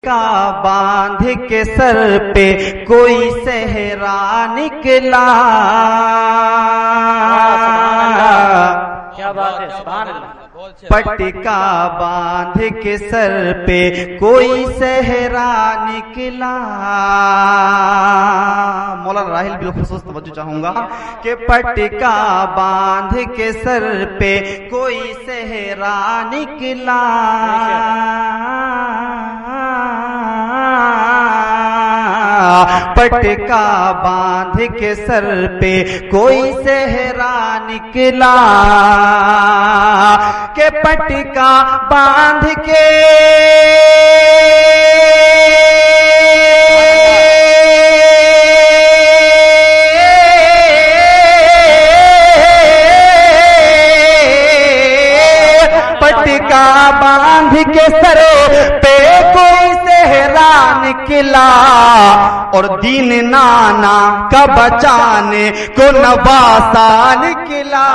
کا باندھ کے سر پہ کوئی صحرا نکلا، کیا بات ہے، سبحان اللہ۔ پٹکا باندھ کے سر پہ کوئی صحرا نکلا، مولانا راحل بالخصوص توجہ چاہوں گا کہ پٹکا باندھ کے سر پہ کوئی صحرا نکلا، پٹکا باندھ کے سر پہ کوئی صحرا نکلا، کہ پٹکا باندھ کے پٹکا باندھ کے سر پہ کوئی صحرا نکلا، اور دین نانا کا بچانے کو نواسا نکلا،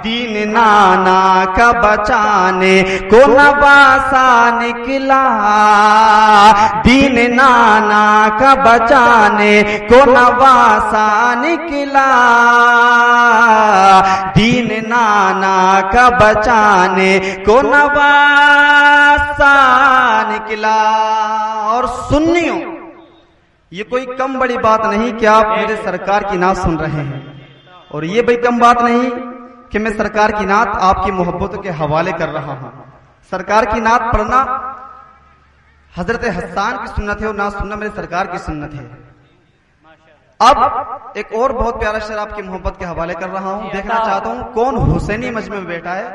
دین نانا کا بچانے کو نواسا نکلا، دین نانا کا بچانے کو نواسا نکلا، دین نانا کا بچانے کو نواسا نکلا۔ اور سنیوں، یہ کوئی کم بڑی بات نہیں کہ آپ میرے سرکار کی نعت سن رہے ہیں، اور یہ بھی کم بات نہیں کہ میں سرکار کی نعت آپ کی محبتوں کے حوالے کر رہا ہوں۔ سرکار کی نعت پڑھنا حضرت حسان کی سنت ہے، اور نعت سننا میرے سرکار کی سنت ہے۔ اب ایک اور بہت پیارا شعر آپ کی محبت کے حوالے کر رہا ہوں، دیکھنا چاہتا ہوں کون حسینی مجمع میں بیٹھا ہے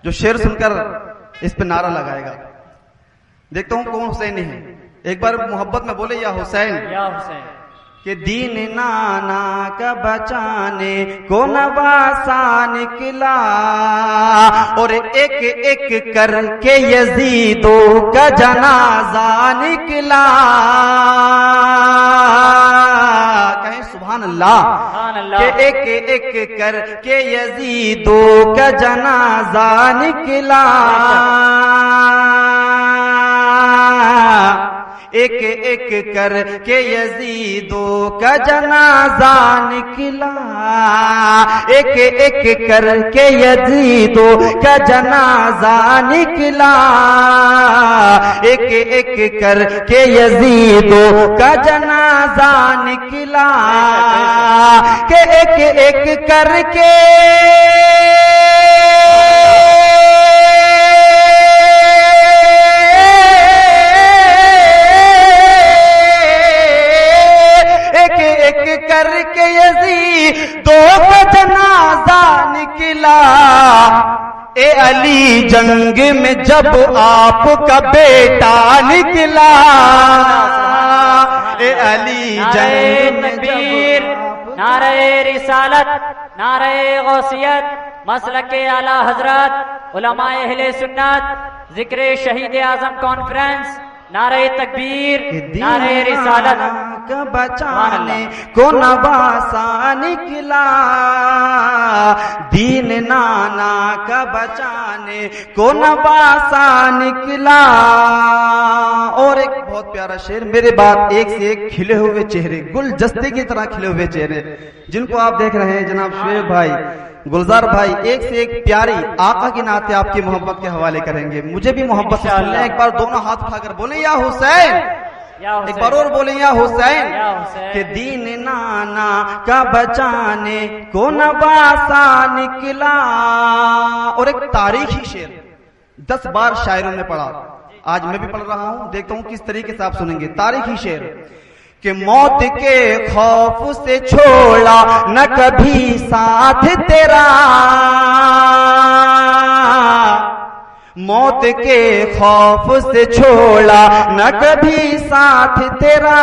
جو شعر سن کر اس پہ نعرہ لگائے گا۔ دیکھتا ہوں کون حسینی ہے، ایک بار محبت میں بولے یا حسین، یا حسین۔ کہ دین نانا کا بچانے کو نواسا نکلا، اور ایک ایک کر کے یزیدوں کا جنازہ نکلا، کہیں سبحان اللہ، کہ ایک ایک کر کے یزیدوں کا جنازہ نکلا، ایک ایک کر کے یزیدوں کا جنازہ نکلا، ایک ایک کر کے یزیدوں کا جنازہ نکلا، ایک ایک کر کے یزیدوں کا جنازہ نکلا، کہ ایک ایک کر کے کر کے یزیدوں کا جنازہ نکلا، اے علی جنگ میں جب آپ کا بیٹا نکلا، اے علی جنگ میں تکبیر، نعرہ رسالت، نعرہ غوثیت، مسلک اعلی حضرت، علماء اہل سنت، ذکر شہید اعظم کانفرنس، نعرہ تکبیر، نعرہ رسالت کا بچانے کو نواسا نکلا، دین نانا کا بچانے کو نواسا نکلا۔ اور ایک بہت پیارا شعر، میرے بعد ایک سے ایک کھلے ہوئے چہرے، گل جستے کی طرح کھلے ہوئے چہرے، جن کو آپ دیکھ رہے ہیں جناب شعیب بھائی، گلزار بھائی، ایک سے ایک پیاری آقا کی نعت آپ کی محبت کے حوالے کریں گے۔ مجھے بھی محبت سے سننا ہے، ایک بار دونوں ہاتھ اٹھا کر بولیں یا حسین، ایک بار اور بولیں یا حسین، کہ دین نانا کا بچانے کو نواسا نکلا۔ اور ایک تاریخی شعر 10 بار شاعروں نے پڑھا، آج میں بھی پڑھ رہا ہوں، دیکھتا ہوں کس طریقے سے آپ سنیں گے۔ تاریخی شعر کہ موت کے خوف سے چھوڑا نہ کبھی ساتھ تیرا، موت کے خوف سے چھوڑا نہ کبھی ساتھ تیرا،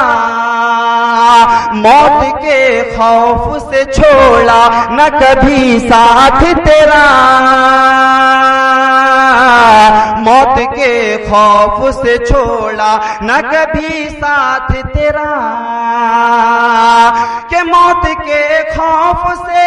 موت کے خوف سے چھوڑا نہ کبھی ساتھ تیرا، موت کے خوف سے چھوڑا نہ کبھی ساتھ تیرا، کہ موت کے خوف سے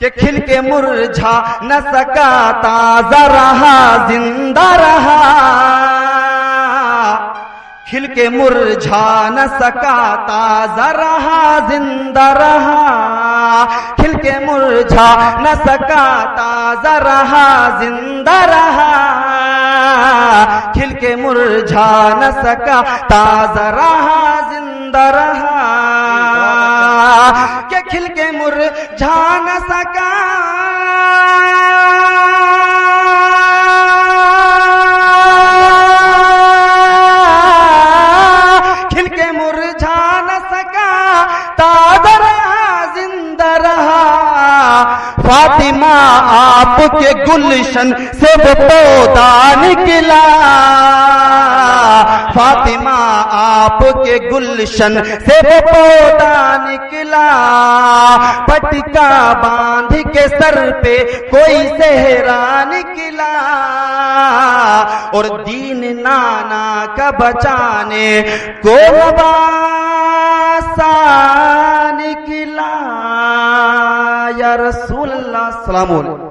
کہ کھل کے مرجھا نہ سکا تازہ رہا زندہ رہا کھل کے مرجھا نہ سکا تازہ رہا زندہ رہا کھل کے مرجھا نہ سکا تازہ رہا زندہ رہا کھل کے مرجھا نہ سکا تازہ رہا زندہ رہا کہ کھل کے مرجھا نہ سکا کھل کے مرجھا نہ سکا تازہ رہا زندہ رہا فاطمہ آپ کے گلشن سے وہ پودا نکلا فاطمہ آپ کے گلشن سے وہ پودا نکلا پٹکا باندھ کے سر پہ کوئی صحرا نکلا اور دین نانا کا بچانے کو لباسا نکلا یا رسول اللہ السلام علیکم